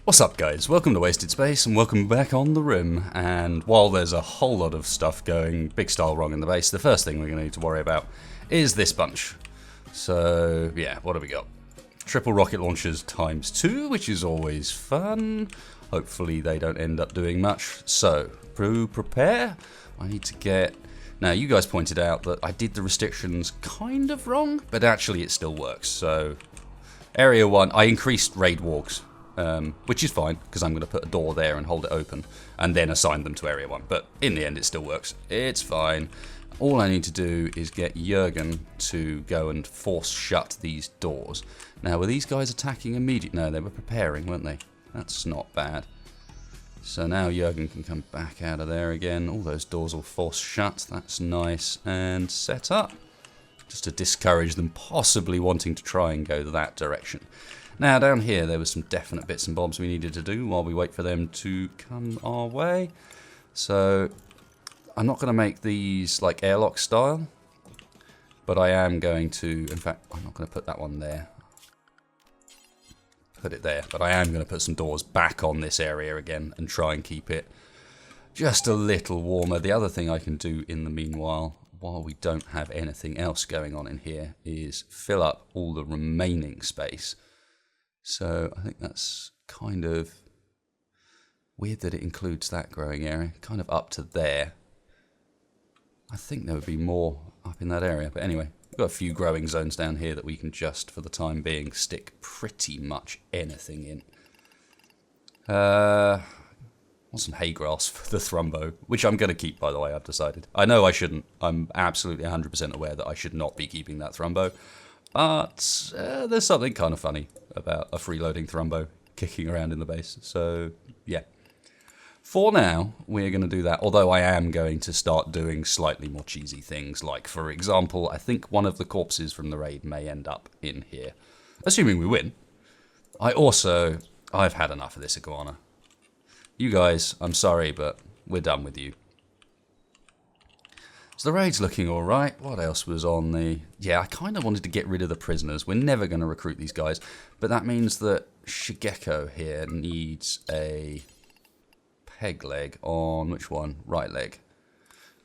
What's up guys, welcome to Wasted Space and welcome back on the Rim. And while there's a whole lot of stuff going big style wrong in the base, the first thing we're going to need to worry about is this bunch. So yeah, what have we got? Triple rocket launchers ×2, which is always fun. Hopefully they don't end up doing much. So, prepare. I need to get... Now you guys pointed out that I did the restrictions kind of wrong, but actually it still works. So, Area 1, I increased raid walks. Which is fine, because I'm going to put a door there and hold it open, and then assign them to Area 1. But in the end, it still works. It's fine. All I need to do is get Jurgen to go and force shut these doors. Now, were these guys attacking immediately? No, they were preparing, weren't they? That's not bad. So now Jurgen can come back out of there again. All those doors will force shut. That's nice. And set up. Just to discourage them possibly wanting to try and go that direction. Now down here there was some definite bits and bobs we needed to do while we wait for them to come our way. So I'm not going to make these like airlock style, but I am going to, in fact I'm not going to put that one there. Put it there, but I am going to put some doors back on this area again and try and keep it just a little warmer. The other thing I can do in the meanwhile, while we don't have anything else going on in here, is fill up all the remaining space. So I think that's kind of weird that it includes that growing area, kind of up to there. I think there would be more up in that area, but anyway, we've got a few growing zones down here that we can just, for the time being, stick pretty much anything in. Want some hay grass for the Thrumbo, which I'm going to keep, by the way, I've decided. I know I shouldn't. I'm absolutely 100% aware that I should not be keeping that Thrumbo. But there's something kind of funny about a freeloading Thrumbo kicking around in the base. So, yeah. For now, we're going to do that. Although I am going to start doing slightly more cheesy things. Like, for example, I think one of the corpses from the raid may end up in here. Assuming we win. I've had enough of this iguana. You guys, I'm sorry, but we're done with you. So the raid's looking alright. What else was on the... Yeah, I kind of wanted to get rid of the prisoners. We're never going to recruit these guys. But that means that Shigeko here needs a peg leg on... Which one? Right leg.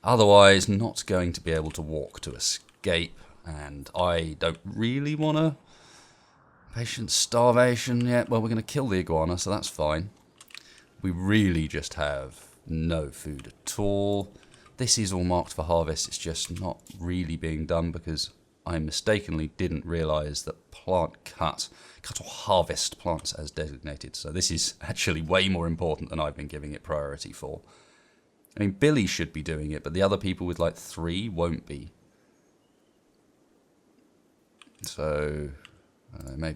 Otherwise, not going to be able to walk to escape. And I don't really want to... Patient starvation yet. Well, we're going to kill the iguana, so that's fine. We really just have no food at all. This is all marked for harvest, it's just not really being done because I mistakenly didn't realise that plant cut or harvest plants as designated. So this is actually way more important than I've been giving it priority for. I mean, Billy should be doing it, but the other people with like 3 won't be. So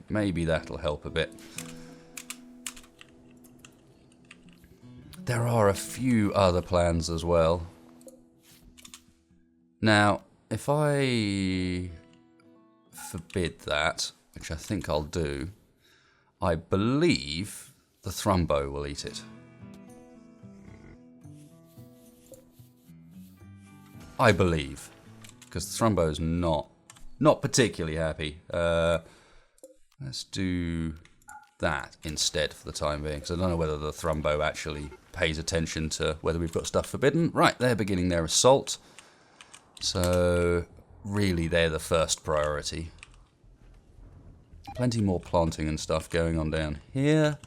maybe that'll help a bit. There are a few other plans as well. Now, if I forbid that, which I think I'll do, I believe the Thrumbo will eat it. I believe, because the Thrumbo's not particularly happy. Let's do that instead for the time being, because I don't know whether the Thrumbo actually pays attention to whether we've got stuff forbidden. Right, they're beginning their assault. So, really, they're the first priority. Plenty more planting and stuff going on down here.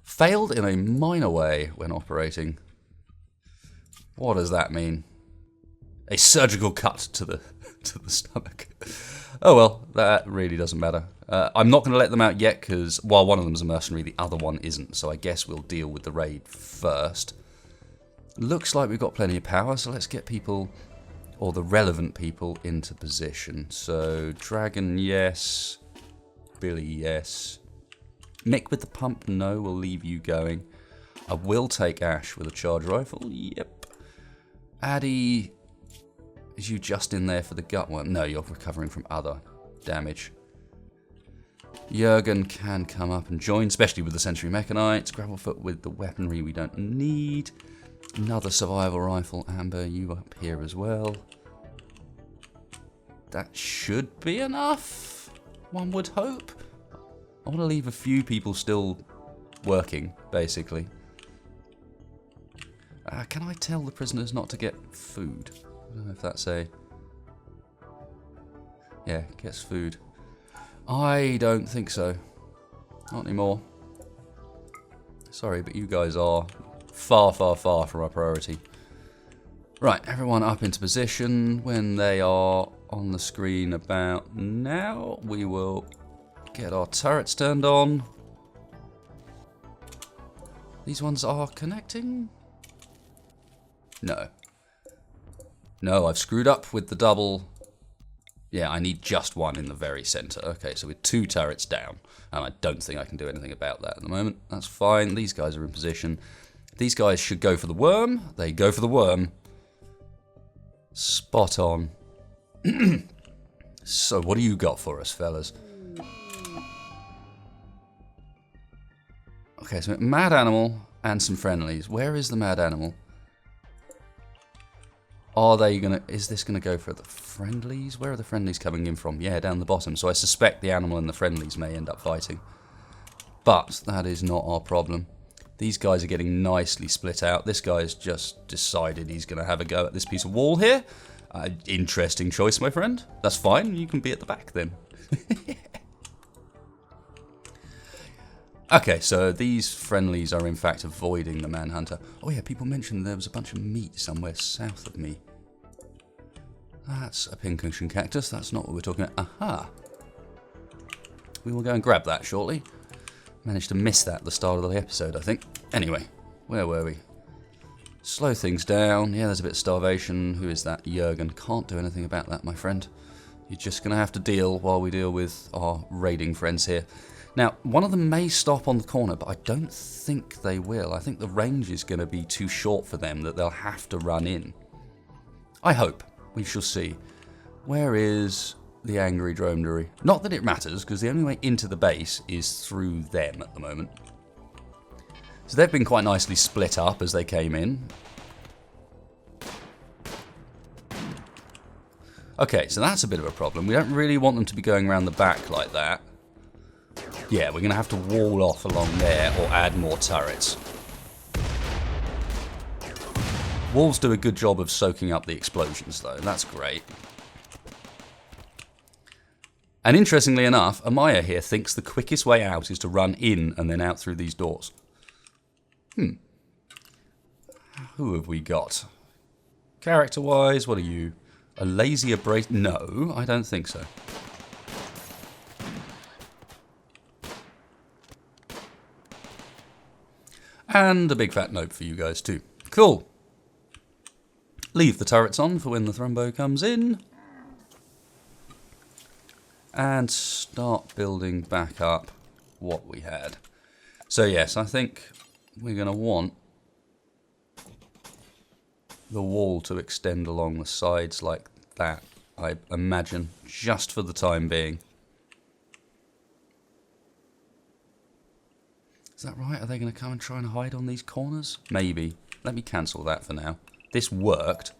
Failed in a minor way when operating. What does that mean? A surgical cut to the stomach. Oh well, that really doesn't matter. I'm not going to let them out yet because while one of them is a mercenary, the other one isn't. So I guess we'll deal with the raid first. Looks like we've got plenty of power, so let's get people, or the relevant people, into position. So, Dragon, yes. Billy, yes. Mick with the pump, no, we'll leave you going. I will take Ash with a charge rifle, yep. Addy, is you just in there for the gut one? No, you're recovering from other damage. Jurgen can come up and join, especially with the Sentry Mechanites. Gravelfoot with the weaponry we don't need. Another survival rifle. Amber, you up here as well. That should be enough, one would hope. I want to leave a few people still working, basically. Can I tell the prisoners not to get food? I don't know if that's a... Yeah, gets food. I don't think so. Not anymore. Sorry, but you guys are far, far, far from our priority. Right, everyone up into position. When they are on the screen about now, we will get our turrets turned on. These ones are connecting? No. No, I've screwed up with the double. Yeah, I need just one in the very centre. Okay, so we're 2 turrets down. And I don't think I can do anything about that at the moment. That's fine. These guys are in position. These guys should go for the worm. They go for the worm. Spot on. So, what do you got for us, fellas? Okay, so mad animal and some friendlies. Where is the mad animal? Are they gonna... Is this gonna go for the friendlies? Where are the friendlies coming in from? Yeah, down the bottom. So I suspect the animal and the friendlies may end up fighting. But that is not our problem. These guys are getting nicely split out. This guy's just decided he's gonna have a go at this piece of wall here. Interesting choice, my friend. That's fine. You can be at the back then. Okay, so these friendlies are in fact avoiding the manhunter. Oh yeah, people mentioned there was a bunch of meat somewhere south of me. That's a pincushion cactus. That's not what we're talking about. Aha! We will go and grab that shortly. Managed to miss that at the start of the episode, I think. Anyway, where were we? Slow things down. Yeah, there's a bit of starvation. Who is that? Jurgen. Can't do anything about that, my friend. You're just going to have to deal while we deal with our raiding friends here. Now, one of them may stop on the corner, but I don't think they will. I think the range is going to be too short for them, that they'll have to run in. I hope. We shall see. Where is the angry dromedary? Not that it matters, because the only way into the base is through them at the moment. So they've been quite nicely split up as they came in. Okay, so that's a bit of a problem. We don't really want them to be going around the back like that. Yeah, we're going to have to wall off along there or add more turrets. Walls do a good job of soaking up the explosions, though. That's great. And interestingly enough, Amaya here thinks the quickest way out is to run in and then out through these doors. Who have we got? Character-wise, what are you? A lazy abrasive? No, I don't think so. And a big fat note for you guys too. Cool. Leave the turrets on for when the Thrumbo comes in. And start building back up what we had. So yes, I think we're going to want the wall to extend along the sides like that, I imagine, just for the time being. Is that right? Are they going to come and try and hide on these corners? Maybe. Let me cancel that for now. This worked.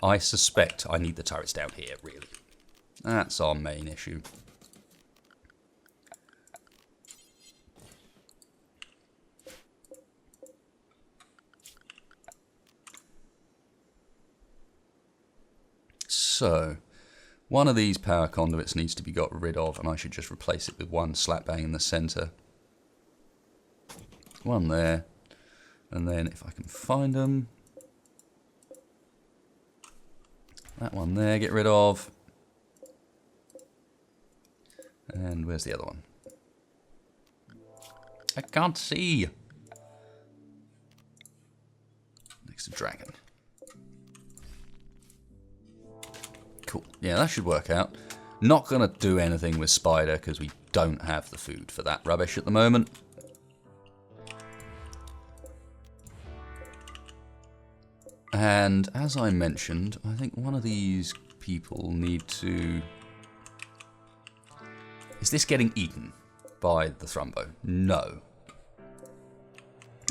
I suspect I need the turrets down here, really. That's our main issue. So, one of these power conduits needs to be got rid of, and I should just replace it with one slap bang in the centre. One there, and then if I can find them, that one there, get rid of. And where's the other one? I can't see. Next to dragon. Cool. Yeah, that should work out. Not going to do anything with spider because we don't have the food for that rubbish at the moment. And as I mentioned, I think one of these people need to... Is this getting eaten by the Thrumbo? No.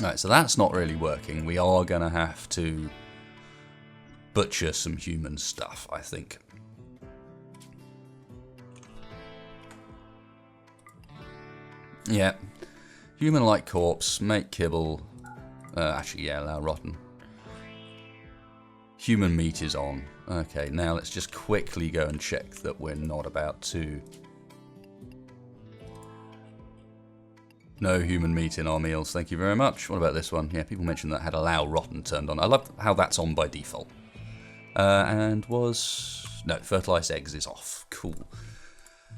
Alright, so that's not really working. We are going to have to butcher some human stuff, I think. Yeah. Human-like corpse, make kibble. Actually, yeah, allow rotten. Human meat is on. Okay, now let's just quickly go and check that we're not about to... No human meat in our meals, thank you very much. What about this one? Yeah, people mentioned that had allow rotten turned on. I love how that's on by default. And was... No, fertilized eggs is off. Cool.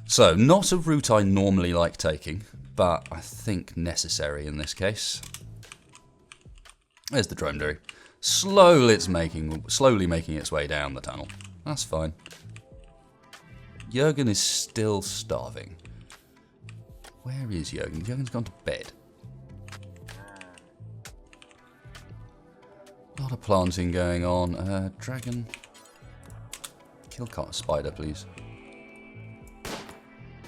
So, not a route I normally like taking, but I think necessary in this case. There's the dromedary. Slowly making its way down the tunnel. That's fine. Jürgen is still starving. Where is Jürgen? Jürgen's gone to bed. A lot of planting going on. Dragon. Kill spider, please.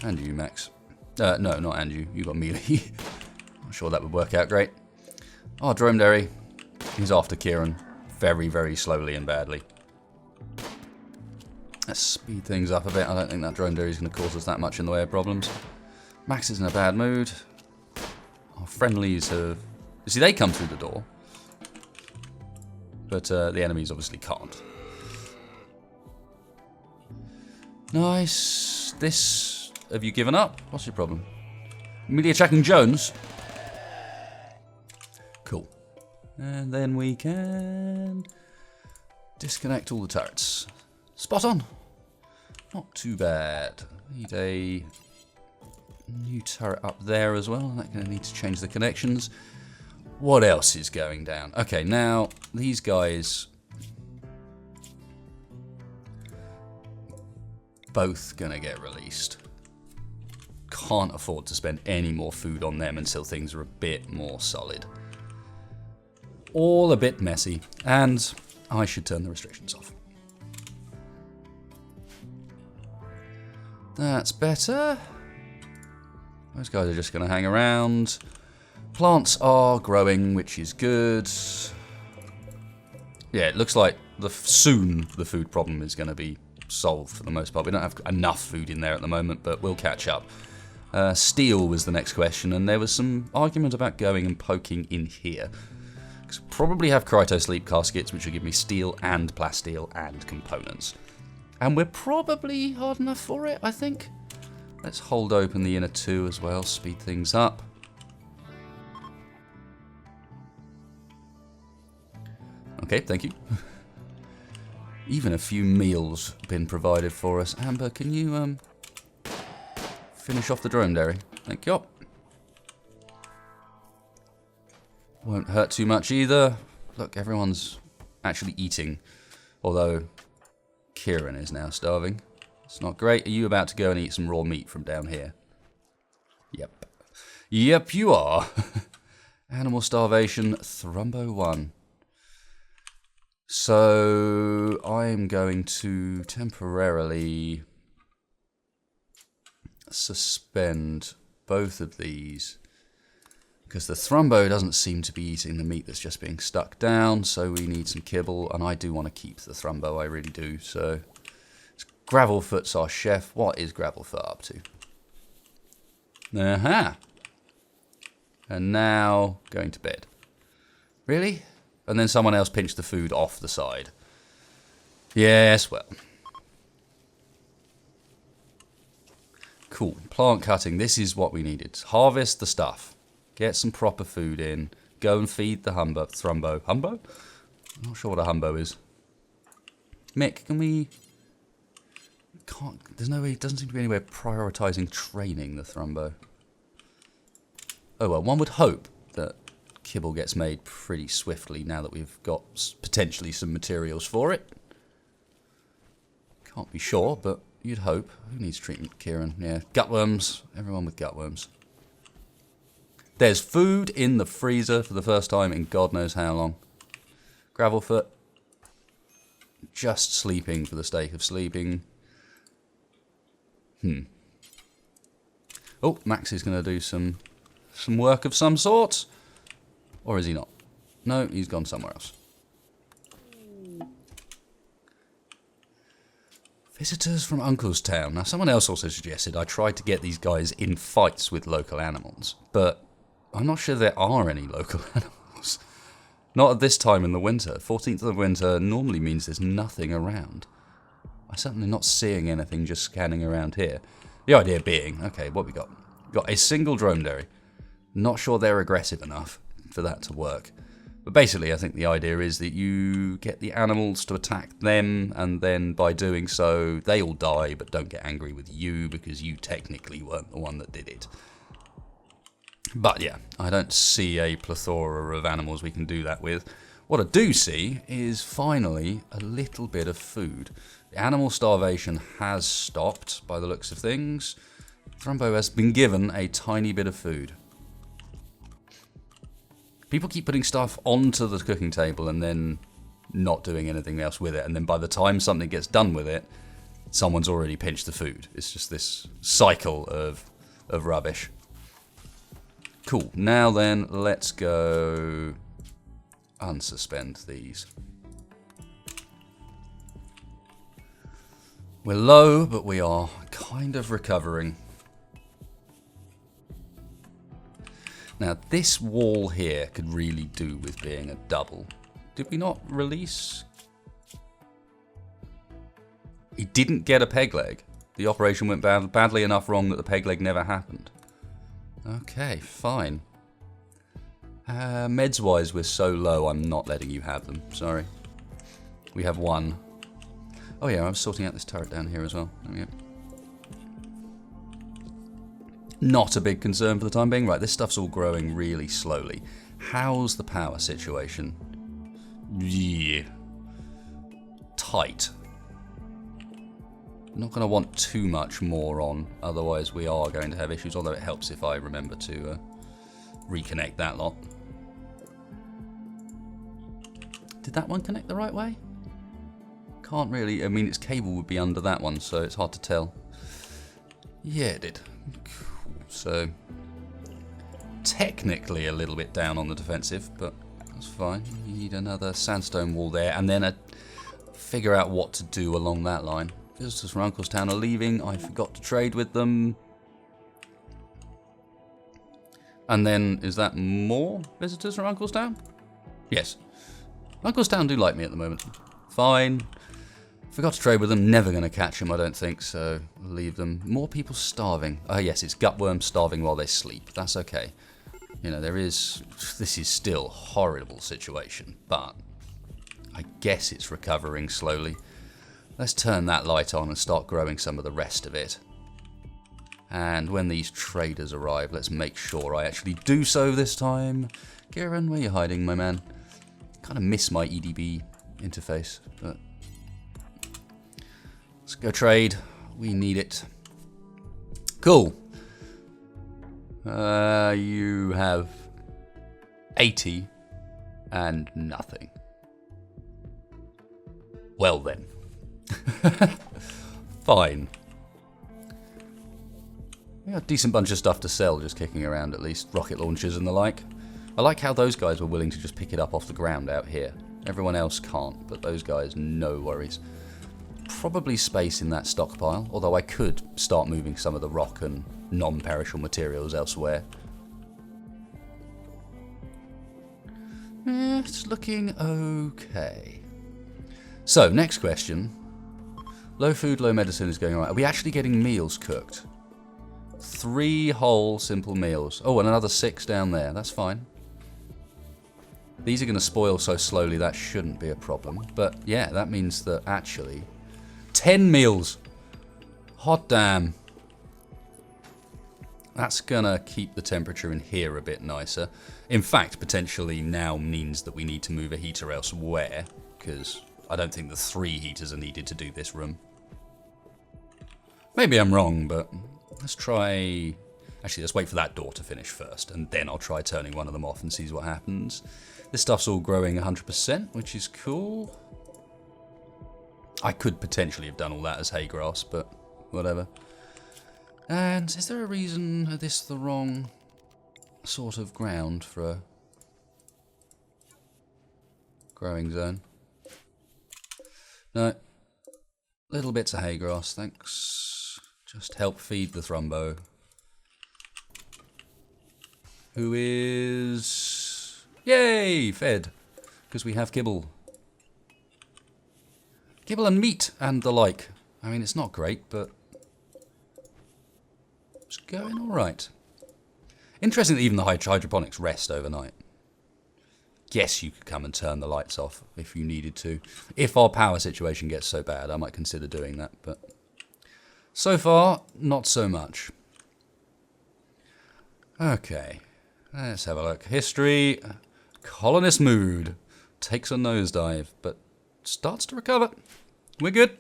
And you, Max. No, not and you. You got melee. Not sure that would work out great. Oh, dromedary. He's after Kieran. Very, very slowly and badly. Let's speed things up a bit. I don't think that dromedary is going to cause us that much in the way of problems. Max is in a bad mood. Our friendlies have... You see, they come through the door. But the enemies obviously can't. Nice. This... Have you given up? What's your problem? Immediately attacking Jones. Cool. And then we can... disconnect all the turrets. Spot on. Not too bad. Need a... new turret up there as well. That's going to need to change the connections. What else is going down? Okay, now these guys both going to get released. Can't afford to spend any more food on them until things are a bit more solid. All a bit messy, and I should turn the restrictions off. That's better. Those guys are just going to hang around. Plants are growing, which is good. Yeah, it looks like soon the food problem is going to be solved for the most part. We don't have enough food in there at the moment, but we'll catch up. Steel was the next question, and there was some argument about going and poking in here. Probably have Cryo sleep caskets, which will give me steel and plasteel and components. And we're probably hard enough for it, I think. Let's hold open the inner two as well, speed things up. Okay, thank you. Even a few meals been provided for us. Amber, can you finish off the dromedary? Thank you. Won't hurt too much either. Look, everyone's actually eating. Although Kieran is now starving. It's not great. Are you about to go and eat some raw meat from down here? Yep. Yep, you are. Animal starvation, Thrumbo 1. So I'm going to temporarily suspend both of these because the Thrumbo doesn't seem to be eating the meat that's just being stuck down, so we need some kibble, and I do want to keep the Thrumbo, I really do. So Gravelfoot's our chef. What is Gravelfoot up to? Aha! And now going to bed. Really? And then someone else pinched the food off the side. Yes, well. Cool. Plant cutting. This is what we needed. Harvest the stuff. Get some proper food in. Go and feed the Thrumbo. Humbo? I'm not sure what a Humbo is. Mick, can we... Can't... There's no way... Doesn't seem to be any way of prioritising training the Thrumbo. Oh well, one would hope that kibble gets made pretty swiftly now that we've got potentially some materials for it. Can't be sure, but you'd hope. Who needs treatment? Kieran. Yeah, gutworms. Everyone with gutworms. There's food in the freezer for the first time in God knows how long. Gravelfoot. Just sleeping for the sake of sleeping. Oh, Max is going to do some work of some sort. Or is he not? No, he's gone somewhere else. Visitors from Uncle's Town. Now, someone else also suggested I tried to get these guys in fights with local animals, but I'm not sure there are any local animals. Not at this time in the winter. 14th of winter normally means there's nothing around. I'm certainly not seeing anything just scanning around here. The idea being, okay, what we got? We've got a single dromedary. Not sure they're aggressive enough for that to work. But basically, I think the idea is that you get the animals to attack them, and then by doing so, they all die, but don't get angry with you, because you technically weren't the one that did it. But yeah, I don't see a plethora of animals we can do that with. What I do see is, finally, a little bit of food. The animal starvation has stopped, by the looks of things. Thrumbo has been given a tiny bit of food. People keep putting stuff onto the cooking table and then not doing anything else with it. And then by the time something gets done with it, someone's already pinched the food. It's just this cycle of rubbish. Cool. Now then, let's go unsuspend these. We're low, but we are kind of recovering. Now, this wall here could really do with being a double. Did we not release? He didn't get a peg leg. The operation went badly enough wrong that the peg leg never happened. Okay, fine. Meds-wise, we're so low, I'm not letting you have them. Sorry. We have one. Oh yeah, I'm sorting out this turret down here as well. There we go. Not a big concern for the time being. Right, this stuff's all growing really slowly. How's the power situation? Yeah. Tight. Not going to want too much more on, otherwise we are going to have issues, although it helps if I remember to reconnect that lot. Did that one connect the right way? Can't really, I mean its cable would be under that one, so it's hard to tell. Yeah, it did. So, technically a little bit down on the defensive, but that's fine. You need another sandstone wall there, and then figure out what to do along that line. Visitors from Uncle's Town are leaving. I forgot to trade with them. And then, is that more visitors from Uncle's Town? Yes. Uncle's Town do like me at the moment. Fine. Forgot to trade with them. Never going to catch them, I don't think, so leave them. More people starving. Oh, yes, it's gutworms starving while they sleep. That's okay. You know, this is still a horrible situation, but I guess it's recovering slowly. Let's turn that light on and start growing some of the rest of it. And when these traders arrive, let's make sure I actually do so this time. Kieran, where are you hiding, my man? Kind of miss my EDB interface, but let's go trade. We need it. Cool. You have 80 and nothing. Well then. Fine. We got a decent bunch of stuff to sell just kicking around at least. Rocket launchers and the like. I like how those guys were willing to just pick it up off the ground out here. Everyone else can't, but those guys, no worries. Probably space in that stockpile, although I could start moving some of the rock and non-perishable materials elsewhere. It's looking okay. So, next question. Low food, low medicine is going alright. Are we actually getting meals cooked? 3 whole, simple meals. Oh, and another 6 down there. That's fine. These are going to spoil so slowly that shouldn't be a problem. But yeah, that means that actually 10 meals. Hot damn. That's going to keep the temperature in here a bit nicer. In fact, potentially now means that we need to move a heater elsewhere, because I don't think the 3 heaters are needed to do this room. Maybe I'm wrong, but let's try... Actually, let's wait for that door to finish first, and then I'll try turning one of them off and see what happens. This stuff's all growing 100%, which is cool. I could potentially have done all that as hay grass, but whatever. And is there a reason this is the wrong sort of ground for a growing zone? No. Little bits of hay grass, thanks. Just help feed the Thrumbo. Who is... Yay! Fed. Because we have kibble. Kibble and meat and the like. I mean, it's not great, but... it's going alright. Interesting that even the hydroponics rest overnight. Guess you could come and turn the lights off if you needed to. If our power situation gets so bad, I might consider doing that, but so far, not so much. Okay, let's have a look. History, colonist mood, takes a nosedive, but starts to recover. We're good.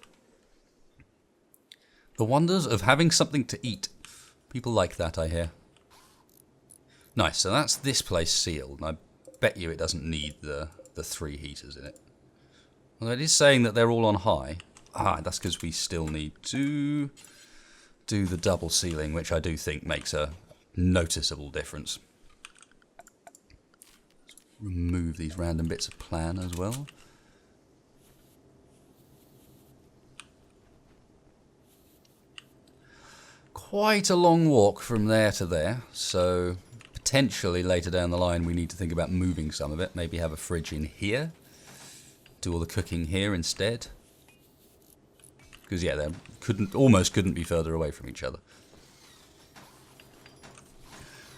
The wonders of having something to eat. People like that, I hear. Nice, so that's this place sealed, and I bet you it doesn't need the 3 heaters in it. Although it is saying that they're all on high. Ah, that's because we still need to do the double sealing, which I do think makes a noticeable difference. Remove these random bits of plan as well. Quite a long walk from there to there, so potentially later down the line we need to think about moving some of it. Maybe have a fridge in here. Do all the cooking here instead. Because yeah, they almost couldn't be further away from each other.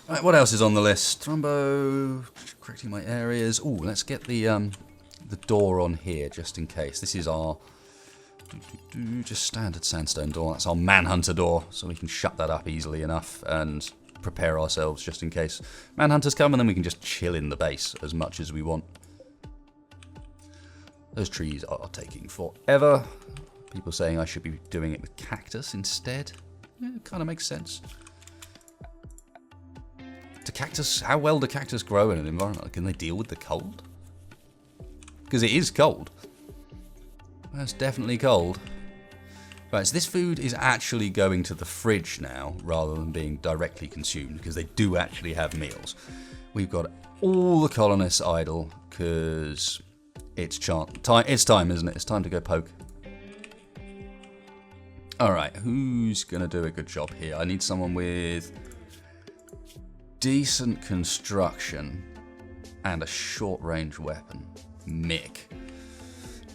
Right, what else is on the list? Thrumbo, correcting my areas. Oh, let's get the door on here just in case. This is our just standard sandstone door. That's our manhunter door, so we can shut that up easily enough and prepare ourselves just in case manhunters come, and then we can just chill in the base as much as we want. Those trees are taking forever. People saying I should be doing it with cactus instead. Yeah, it kind of makes sense. How well do cactus grow in an environment? Can they deal with the cold? Because it is cold. That's definitely cold. Right, so this food is actually going to the fridge now, rather than being directly consumed, because they do actually have meals. We've got all the colonists idle, because it's time, isn't it? It's time to go poke. Alright, who's going to do a good job here? I need someone with decent construction and a short-range weapon. Mick.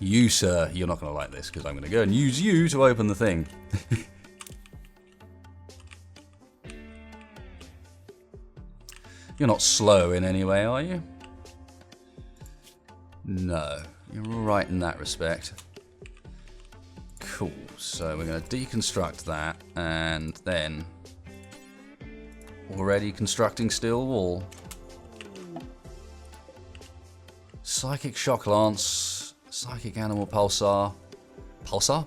You, sir, you're not going to like this, because I'm going to go and use you to open the thing. You're not slow in any way, are you? No. You're alright in that respect. Cool. So we're going to deconstruct that, and then... already constructing steel wall. Psychic shock lance, psychic animal pulsar. Pulsar?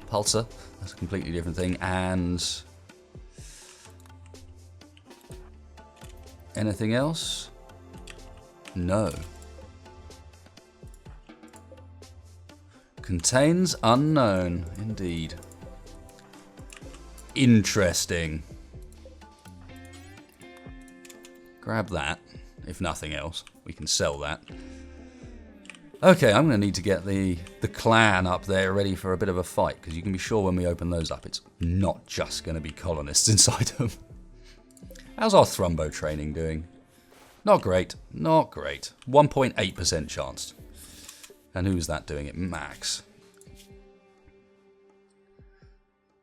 That's a completely different thing. And anything else? No. Contains unknown, indeed. Interesting. Grab that, if nothing else. We can sell that. Okay, I'm going to need to get the clan up there ready for a bit of a fight, because you can be sure when we open those up, it's not just going to be colonists inside them. How's our Thrumbo training doing? Not great. Not great. 1.8% chance. And who's that doing it? Max.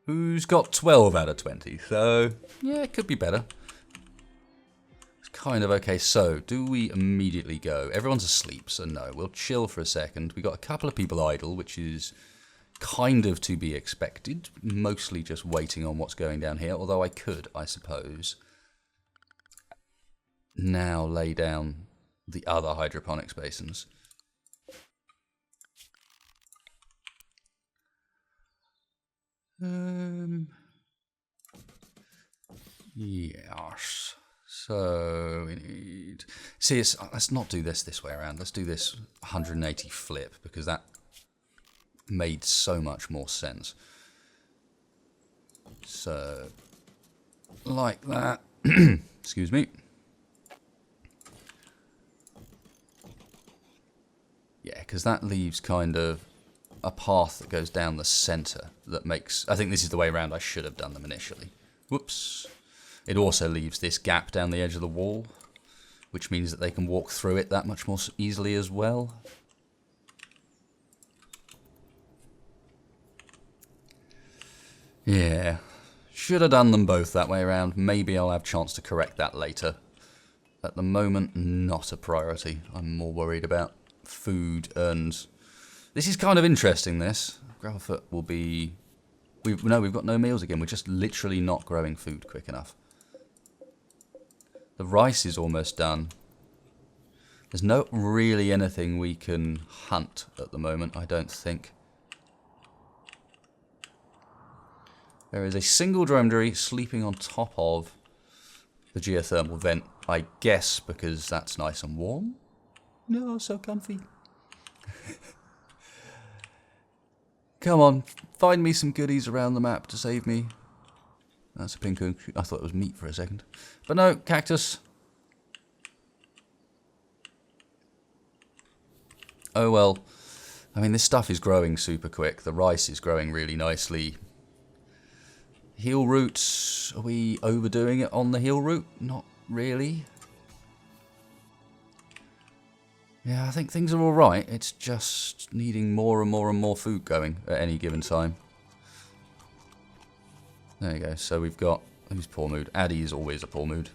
Who's got 12 out of 20? So, yeah, it could be better. Kind of okay. So, do we immediately go? Everyone's asleep, so no. We'll chill for a second. We got a couple of people idle, which is kind of to be expected. Mostly just waiting on what's going down here. Although I could, I suppose, now lay down the other hydroponics basins. Yes. So we need... see, let's not do this way around. Let's do this 180 flip, because that made so much more sense. So, like that. Excuse me. Yeah, because that leaves kind of a path that goes down the centre that makes... I think this is the way around I should have done them initially. Whoops. It also leaves this gap down the edge of the wall, which means that they can walk through it that much more easily as well. Yeah. Should have done them both that way around. Maybe I'll have a chance to correct that later. At the moment, not a priority. I'm more worried about food and... This is kind of interesting, this. Gravelfoot will be... we've got no meals again. We're just literally not growing food quick enough. The rice is almost done. There's not really anything we can hunt at the moment, I don't think. There is a single dromedary sleeping on top of the geothermal vent, I guess because that's nice and warm. No, so comfy. Come on, find me some goodies around the map to save me. That's a pink. I thought it was meat for a second. But no, cactus. Oh well. I mean, this stuff is growing super quick. The rice is growing really nicely. Heal roots, are we overdoing it on the heal root? Not really. Yeah, I think things are alright. It's just needing more and more and more food going at any given time. There you go. So we've got... who's poor mood? Addy is always a poor mood.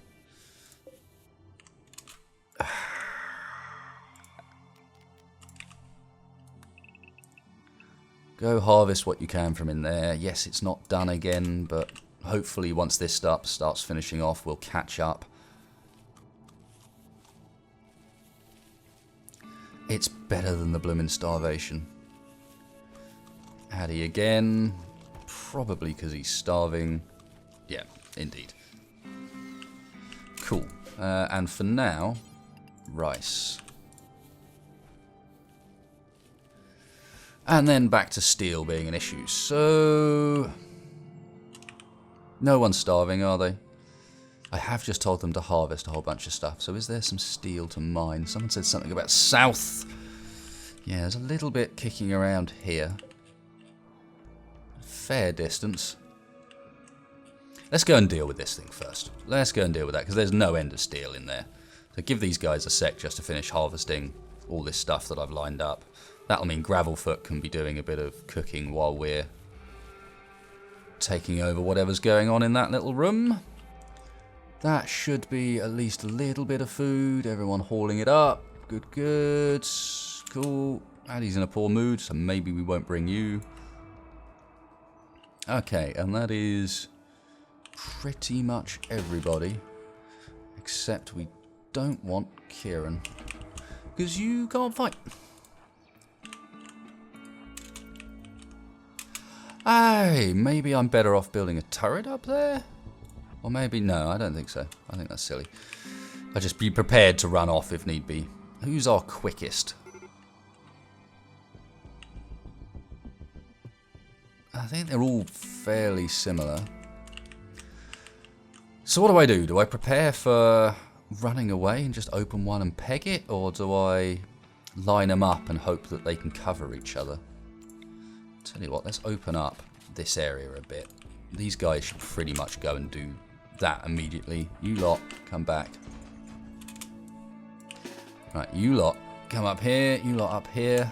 Go harvest what you can from in there. Yes, it's not done again, but hopefully once this stuff starts finishing off, we'll catch up. It's better than the bloomin' starvation. Addy again. Probably because he's starving. Yeah, indeed. Cool. And for now, rice. And then back to steel being an issue. So... no one's starving, are they? I have just told them to harvest a whole bunch of stuff. So is there some steel to mine? Someone said something about south. Yeah, there's a little bit kicking around here. Fair distance. Let's go and deal with this thing first. Let's go and deal with that, because there's no end of steel in there. So give these guys a sec just to finish harvesting all this stuff that I've lined up. That'll mean Gravelfoot can be doing a bit of cooking while we're taking over whatever's going on in that little room. That should be at least a little bit of food. Everyone hauling it up. Good, good. Cool. Addy's in a poor mood, so maybe we won't bring you. Okay, and that is pretty much everybody. Except we don't want Kieran. Because you can't fight. Hey, maybe I'm better off building a turret up there? Or maybe, no, I don't think so. I think that's silly. I'll just be prepared to run off if need be. Who's our quickest? I think they're all fairly similar. So what do? Do I prepare for running away and just open one and peg it? Or do I line them up and hope that they can cover each other? Tell you what, let's open up this area a bit. These guys should pretty much go and do that immediately. You lot, come back. Right, you lot, come up here. You lot up here.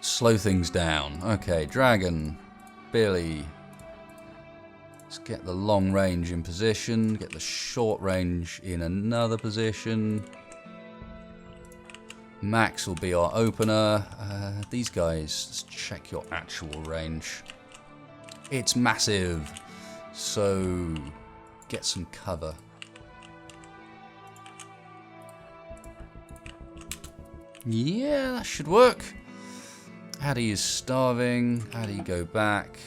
Slow things down. Okay, Dragon, Billy. Let's get the long range in position. Get the short range in another position. Max will be our opener. These guys, let's check your actual range. It's massive. So, get some cover. Yeah, that should work. Addy is starving. Addy, go back.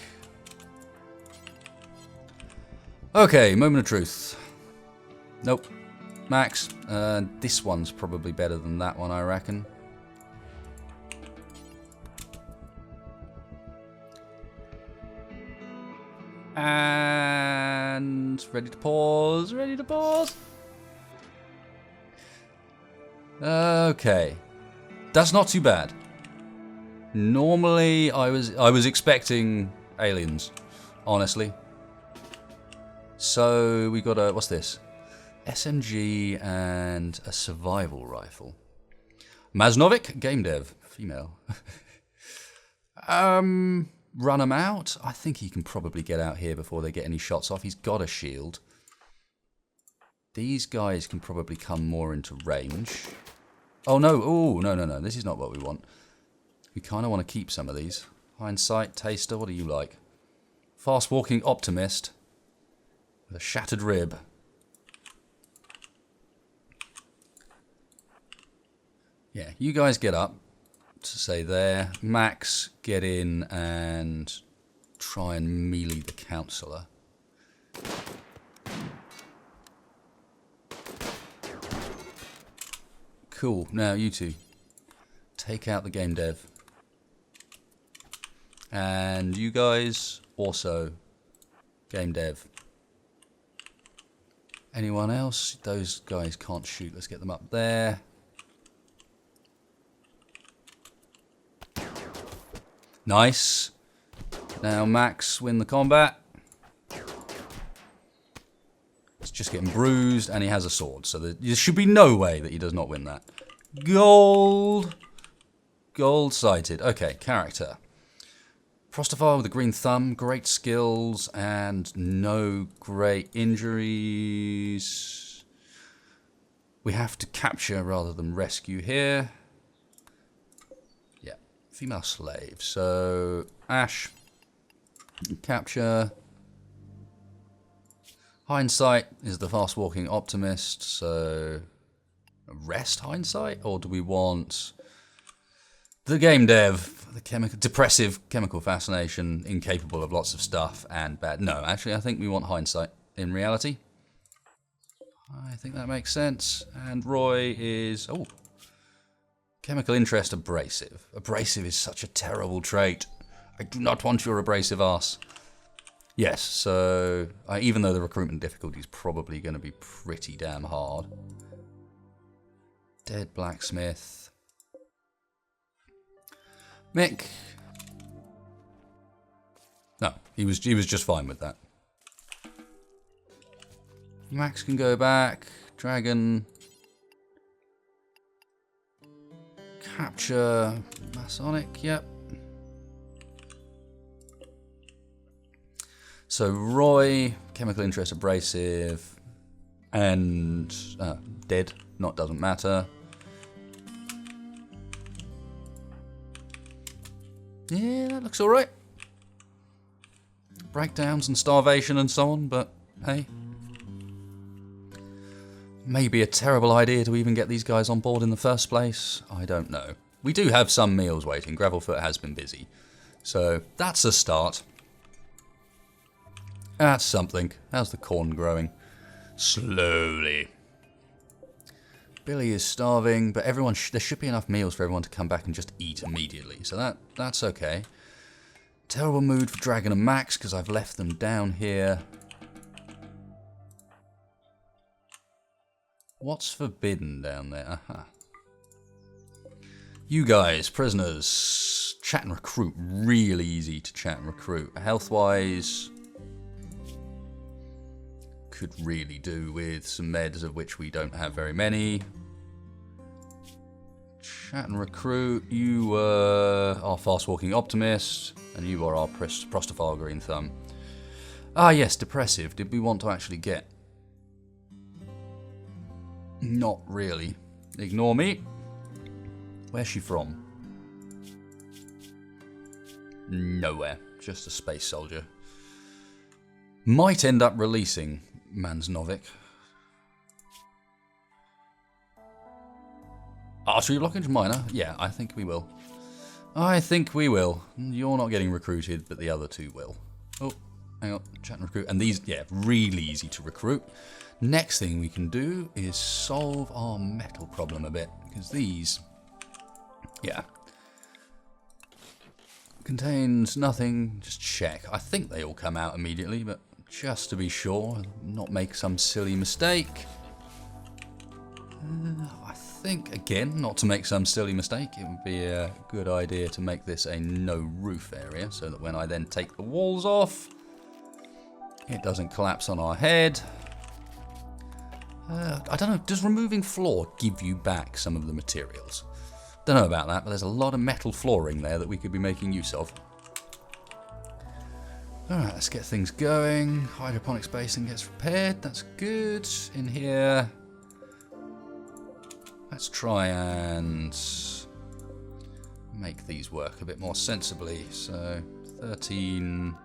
Okay, moment of truth. Nope. Max, this one's probably better than that one, I reckon. And ready to pause, ready to pause. Okay. That's not too bad. Normally, I was expecting aliens, honestly. So we got a, what's this? SMG and a survival rifle. Maznovic, game dev, female. Run him out. I think he can probably get out here before they get any shots off. He's got a shield. These guys can probably come more into range. Oh no! Oh no! This is not what we want. We kind of want to keep some of these. Hindsight, taster. What do you like? Fast walking optimist with a shattered rib. Yeah, you guys get up to say there. Max, get in and try and melee the counsellor. Cool. Now you two take out the game dev. And you guys also game dev. Anyone else? Those guys can't shoot. Let's get them up there. Nice. Now Max win the combat. He's just getting bruised and he has a sword. So there should be no way that he does not win that. Gold. Gold sighted. Okay, character. Prostophile with a green thumb, great skills, and no great injuries. We have to capture rather than rescue here. Yeah, female slave. So, Ash, capture. Hindsight is the fast-walking optimist, so arrest Hindsight? Or do we want the game dev? The depressive chemical fascination, incapable of lots of stuff, and bad. No, actually, I think we want Hindsight in reality. I think that makes sense. And Roy is... oh. Chemical interest, abrasive. Abrasive is such a terrible trait. I do not want your abrasive ass. Yes, so... even though the recruitment difficulty is probably going to be pretty damn hard. Dead blacksmith. Mick. No, he was just fine with that. Max can go back. Dragon. Capture. Masonic, yep. So Roy, chemical interest, abrasive, and dead. Not doesn't matter. Yeah, that looks alright. Breakdowns and starvation and so on, but hey. Maybe a terrible idea to even get these guys on board in the first place. I don't know. We do have some meals waiting. Gravelfoot has been busy. So, that's a start. That's something. How's the corn growing? Slowly. Billy is starving, but everyone there should be enough meals for everyone to come back and just eat immediately. So that's okay. Terrible mood for Dragon and Max because I've left them down here. What's forbidden down there? Aha. You guys, prisoners, chat and recruit. Really easy to chat and recruit. Health-wise, could really do with some meds of which we don't have very many. Chat and recruit. You were our fast-walking optimist, and you are our Prostophile green thumb. Ah yes, depressive. Did we want to actually get? Not really. Ignore me. Where's she from? Nowhere. Just a space soldier. Might end up releasing Mansnovic. Archery blockage minor? Yeah, I think we will. I think we will. You're not getting recruited, but the other two will. Oh, hang on. Chat and recruit. And these, yeah, really easy to recruit. Next thing we can do is solve our metal problem a bit. Because these, yeah. Contains nothing. Just check. I think they all come out immediately, but just to be sure, not make some silly mistake. I think, again, not to make some silly mistake, it would be a good idea to make this a no roof area so that when I then take the walls off, it doesn't collapse on our head. I don't know, does removing floor give you back some of the materials? Don't know about that, but there's a lot of metal flooring there that we could be making use of. Alright, let's get things going. Hydroponic spacing gets repaired, that's good. In here, let's try and make these work a bit more sensibly. So 13,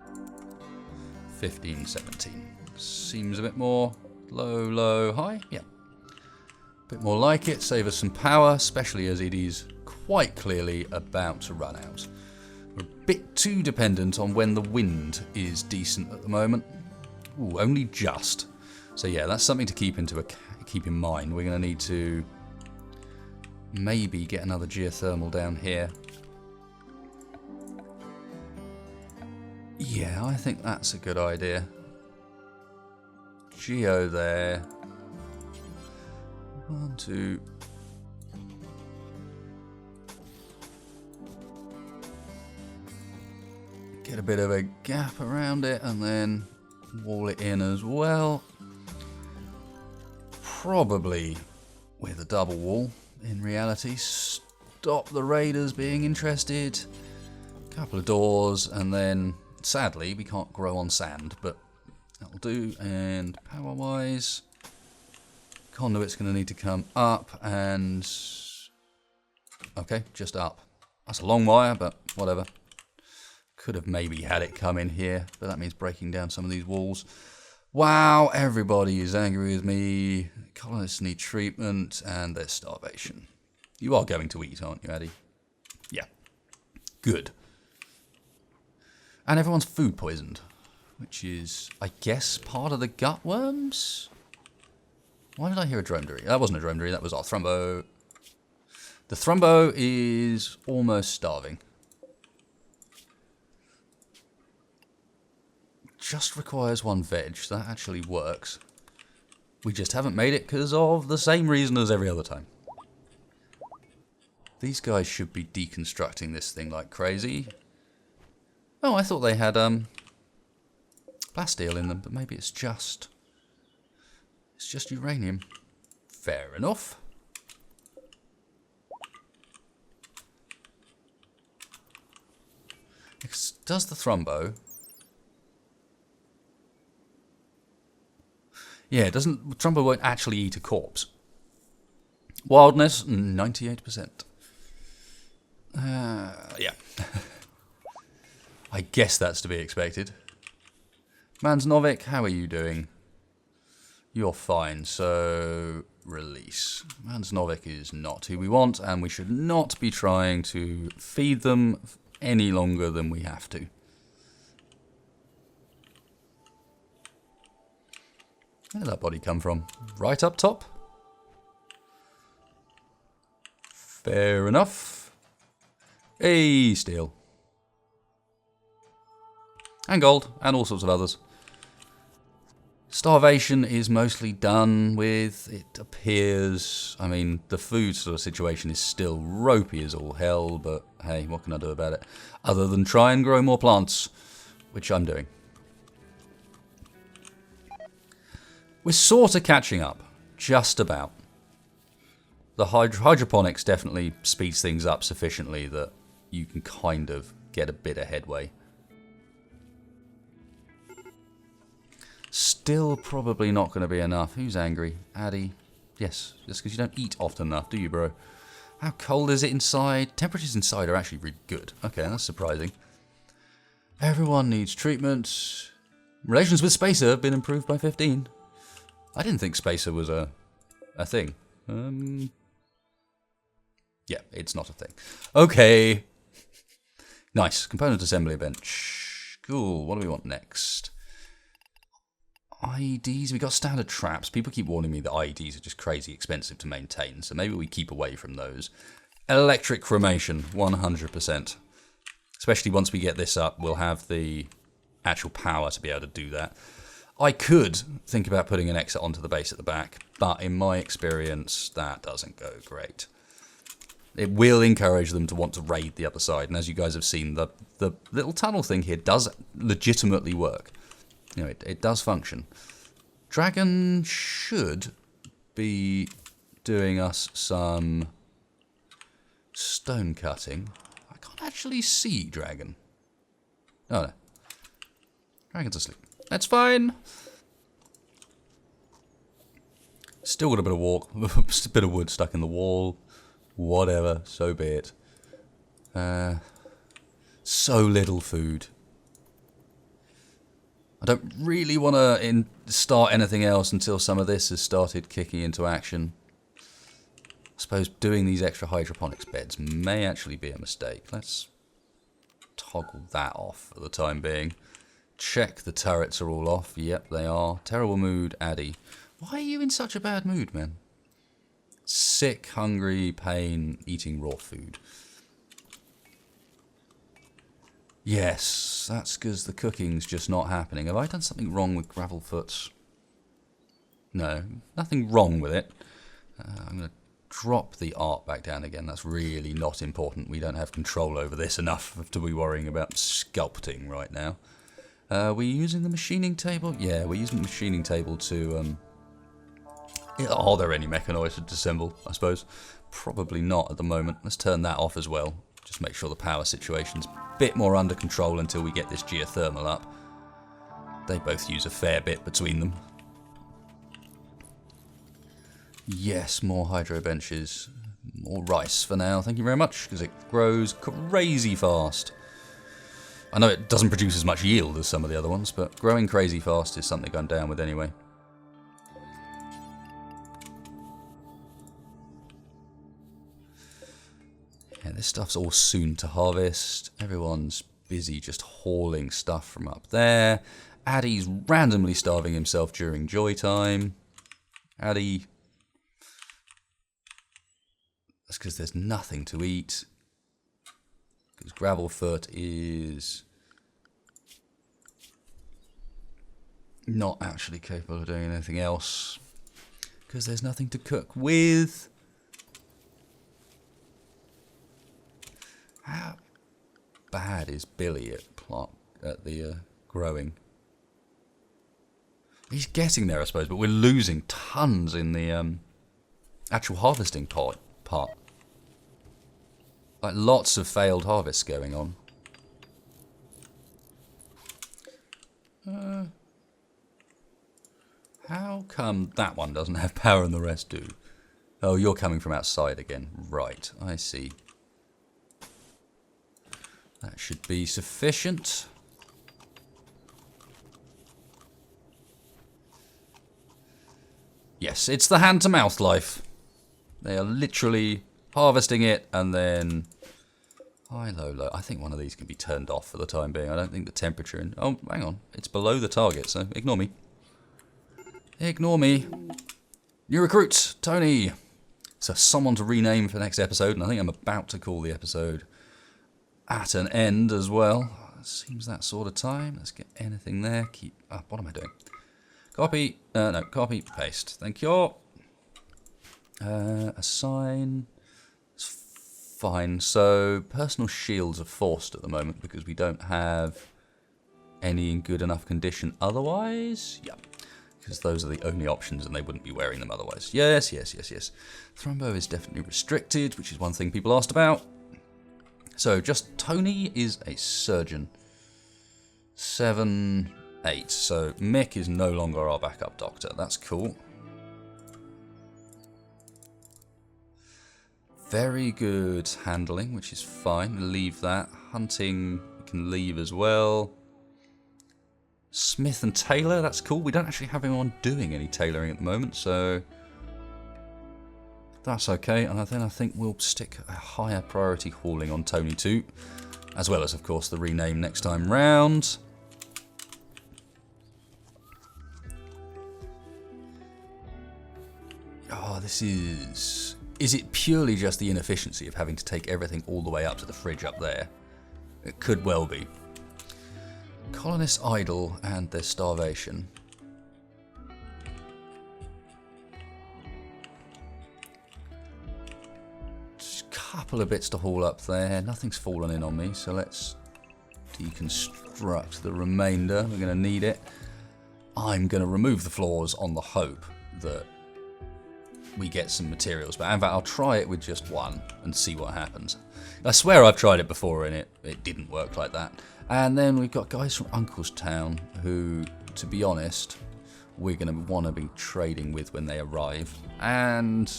15, 17. Seems a bit more low, low, high. Yeah. A bit more like it, save us some power, especially as it is quite clearly about to run out. We're a bit too dependent on when the wind is decent at the moment. Ooh, only just. So yeah, that's something to keep in mind. We're going to need to maybe get another geothermal down here. Yeah, I think that's a good idea. Geo there. 1, 2. Get a bit of a gap around it and then wall it in as well. Probably with a double wall in reality. Stop the raiders being interested. Couple of doors and then sadly we can't grow on sand, but that'll do. And power wise, conduit's going to need to come up and okay, just up. That's a long wire, but whatever. Could have maybe had it come in here, but that means breaking down some of these walls. Wow, everybody is angry with me. Colonists need treatment and there's starvation. You are going to eat, aren't you, Addy? Yeah. Good. And everyone's food poisoned, which is, I guess, part of the gut worms? Why did I hear a dromedary? That wasn't a dromedary, that was our thrumbo. The thrumbo is almost starving. Just requires 1 veg, so that actually works. We just haven't made it because of the same reason as every other time. These guys should be deconstructing this thing like crazy. Oh, I thought they had plasteel in them, but maybe it's just uranium. Fair enough. Does the thrumbo? Yeah, Trumbo won't actually eat a corpse. Wildness, 98%. Yeah. I guess that's to be expected. Mansnovic, how are you doing? You're fine, so release. Mansnovic is not who we want, and we should not be trying to feed them any longer than we have to. Where did that body come from? Right up top? Fair enough. Hey, steel. And gold, and all sorts of others. Starvation is mostly done with, it appears. I mean, the food sort of situation is still ropey as all hell, but hey, what can I do about it? Other than try and grow more plants, which I'm doing. We're sort of catching up, just about. The hydroponics definitely speeds things up sufficiently that you can kind of get a bit of headway. Still probably not going to be enough. Who's angry? Addy? Yes, just because you don't eat often enough, do you, bro? How cold is it inside? Temperatures inside are actually really good. Okay, that's surprising. Everyone needs treatment. Relations with Spacer have been improved by 15. I didn't think Spacer was a thing. Yeah, it's not a thing. Okay. Nice. Component assembly bench. Cool. What do we want next? IEDs. We got standard traps. People keep warning me that IEDs are just crazy expensive to maintain, so maybe we keep away from those. Electric cremation, 100%. Especially once we get this up, we'll have the actual power to be able to do that. I could think about putting an exit onto the base at the back, but in my experience, that doesn't go great. It will encourage them to want to raid the other side, and as you guys have seen, the little tunnel thing here does legitimately work. You know, it does function. Dragon should be doing us some stone cutting. I can't actually see Dragon. Oh no. Dragon's asleep. That's fine. Still got a bit of walk, a bit of wood stuck in the wall. Whatever, so be it. So little food. I don't really want to start anything else until some of this has started kicking into action. I suppose doing these extra hydroponics beds may actually be a mistake. Let's toggle that off for the time being. Check the turrets are all off. Yep, they are. Terrible mood, Addy. Why are you in such a bad mood, man? Sick, hungry, pain, eating raw food. Yes, that's because the cooking's just not happening. Have I done something wrong with Gravelfoot? No, nothing wrong with it. I'm going to drop the art back down again. That's really not important. We don't have control over this enough to be worrying about sculpting right now. We're using the machining table? Yeah, we're using the machining table to... Are there any mechanoids to disassemble, I suppose? Probably not at the moment. Let's turn that off as well. Just make sure the power situation's a bit more under control until we get this geothermal up. They both use a fair bit between them. Yes, more hydro benches. More rice for now, thank you very much, because it grows crazy fast. I know it doesn't produce as much yield as some of the other ones, but growing crazy fast is something I'm down with anyway. Yeah, this stuff's all soon to harvest. Everyone's busy just hauling stuff from up there. Addy's randomly starving himself during joy time. Addy... That's because there's nothing to eat. Because Gravelfoot is not actually capable of doing anything else. Because there's nothing to cook with. How bad is Billy at the growing? He's getting there, I suppose, but we're losing tons in the actual harvesting part. Like lots of failed harvests going on. How come that one doesn't have power and the rest do? Oh, you're coming from outside again. Right, I see. That should be sufficient. Yes, it's the hand-to-mouth life. They are literally harvesting it and then... High, low, low. I think one of these can be turned off for the time being. I don't think the temperature... Oh, hang on. It's below the target, so ignore me. Ignore me. New recruit, Tony. So someone to rename for next episode, and I think I'm about to call the episode at an end as well. Seems that sort of time. Let's get anything there. Keep up. What am I doing? Copy. No, copy, paste. Thank you. Assign. It's fine. So personal shields are forced at the moment because we don't have any in good enough condition otherwise. Yeah, because those are the only options and they wouldn't be wearing them otherwise. Yes, yes, yes, yes. Thrombo is definitely restricted, which is one thing people asked about. So just Tony is a surgeon. 7, 8. So Mick is no longer our backup doctor. That's cool. Very good handling, which is fine. Leave that. Hunting, we can leave as well. Smith and Taylor, that's cool. We don't actually have anyone doing any tailoring at the moment, so that's okay. And then I think we'll stick a higher priority hauling on Tony too, as well as, of course, the rename next time round. Oh, this is... Is it purely just the inefficiency of having to take everything all the way up to the fridge up there? It could well be. Colonists idle and their starvation. couple of bits to haul up there. Nothing's fallen in on me, so let's deconstruct the remainder. We're going to need it. I'm going to remove the floors on the hope that we get some materials, but in fact I'll try it with just one and see what happens. I swear I've tried it before and it didn't work like that. And then we've got guys from Uncle's Town who, to be honest, we're going to want to be trading with when they arrive. And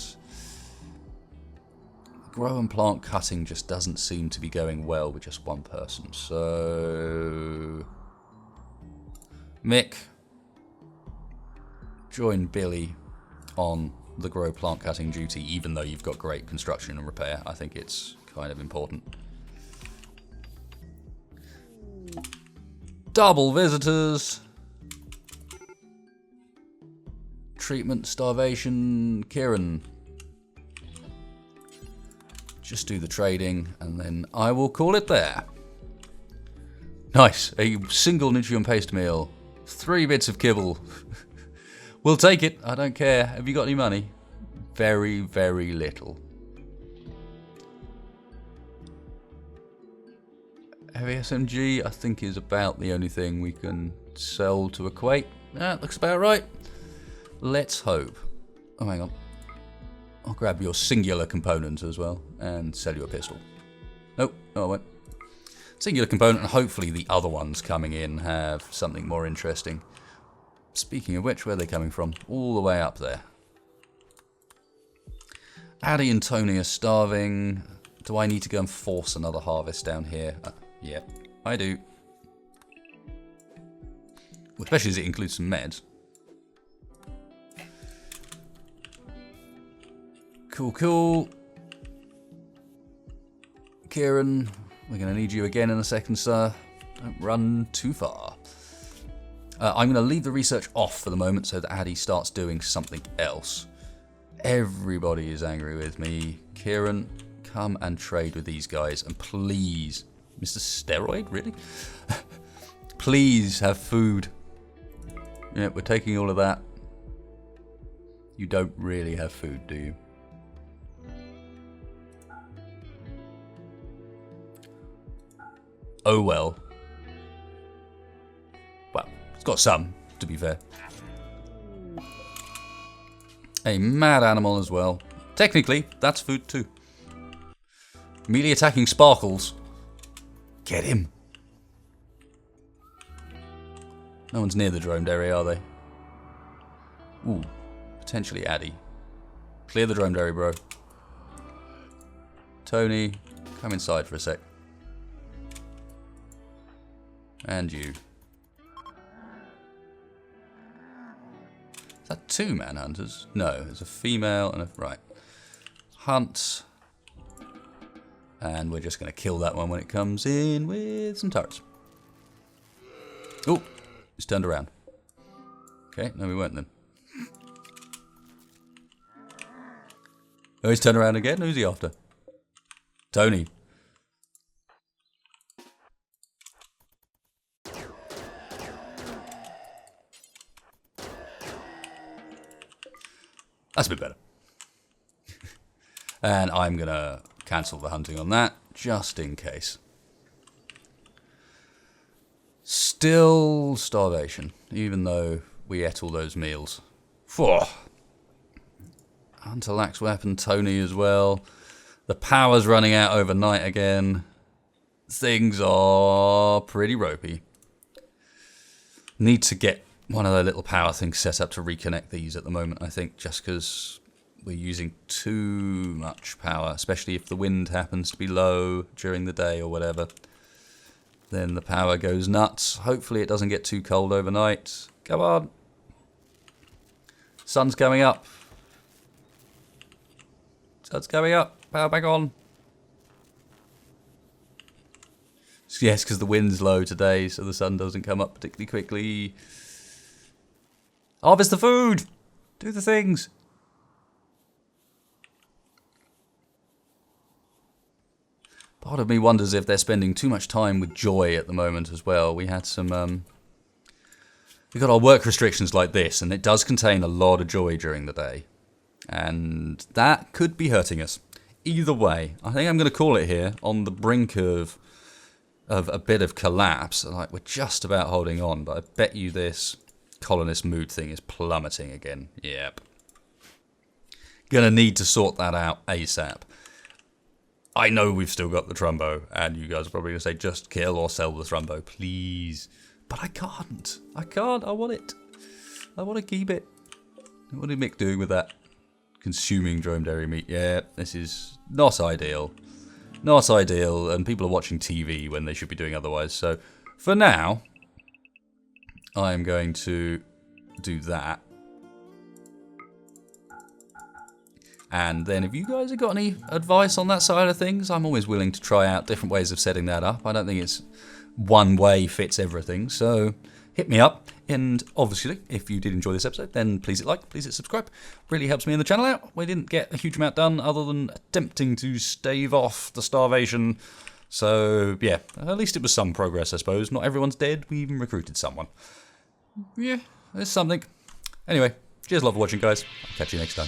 grow and plant cutting just doesn't seem to be going well with just one person. So Mick, join Billy on the grow plant cutting duty, even though you've got great construction and repair. I think it's kind of important. Double visitors. Treatment, starvation, Kieran. Just do the trading and then I will call it there. Nice, a single nutrient paste meal. 3 bits of kibble. We'll take it, I don't care. Have you got any money? Very, very little. Heavy SMG, I think, is about the only thing we can sell to equate. That looks about right. Let's hope. Oh, hang on. I'll grab your singular component as well and sell you a pistol. Nope, no, I won't. Singular component, and hopefully the other ones coming in have something more interesting. Speaking of which, where are they coming from? All the way up there. Addy and Tony are starving. Do I need to go and force another harvest down here? Yeah, I do. Especially as it includes some meds. Cool, cool. Kieran, we're going to need you again in a second, sir. Don't run too far. I'm going to leave the research off for the moment so that Addy starts doing something else. Everybody is angry with me. Kieran, come and trade with these guys. And please, Mr. Steroid, really? Please have food. Yeah, we're taking all of that. You don't really have food, do you? Oh well. Well, it's got some, to be fair. A mad animal as well. Technically, that's food too. Melee attacking sparkles. Get him. No one's near the drone area, are they? Ooh, potentially Addy. Clear the drone area, bro. Tony, come inside for a sec. And you. Is that 2 manhunters? No, there's a female and a... Right. Hunt. And we're just going to kill that one when it comes in with some turrets. Oh, it's turned around. Okay, no we weren't then. Oh, he's turned around again? Who's he after? Tony. That's a bit better. And I'm going to cancel the hunting on that, just in case. Still starvation, even though we ate all those meals. Phew. Hunter lacks weapon, Tony as well. The power's running out overnight again. Things are pretty ropey. Need to get one of their little power things set up to reconnect these at the moment, I think, just because we're using too much power, especially if the wind happens to be low during the day or whatever. Then the power goes nuts. Hopefully it doesn't get too cold overnight. Come on. Sun's coming up. Sun's coming up. Power back on. Yes, because the wind's low today, so the sun doesn't come up particularly quickly. Harvest the food! Do the things! Part of me wonders if they're spending too much time with Joy at the moment as well. We had some... we got our work restrictions like this, and it does contain a lot of Joy during the day. And that could be hurting us. Either way, I think I'm going to call it here, on the brink of a bit of collapse. Like, we're just about holding on, but I bet you this colonist mood thing is plummeting again. Yep. Gonna need to sort that out ASAP. I know we've still got the Trumbo, and you guys are probably going to say, just kill or sell the Trumbo, please. But I can't. I can't. I want it. I want to keep it. What is Mick doing with that? Consuming dromedary meat. Yeah, this is not ideal. Not ideal, and people are watching TV when they should be doing otherwise. So, for now, I am going to do that. And then if you guys have got any advice on that side of things, I'm always willing to try out different ways of setting that up. I don't think it's one way fits everything, so hit me up. And obviously, if you did enjoy this episode, then please hit like, please hit subscribe. Really helps me in the channel out. We didn't get a huge amount done other than attempting to stave off the starvation. So, yeah, at least it was some progress, I suppose. Not everyone's dead. We even recruited someone. Yeah, there's something. Anyway, cheers, love for watching, guys. I'll catch you next time.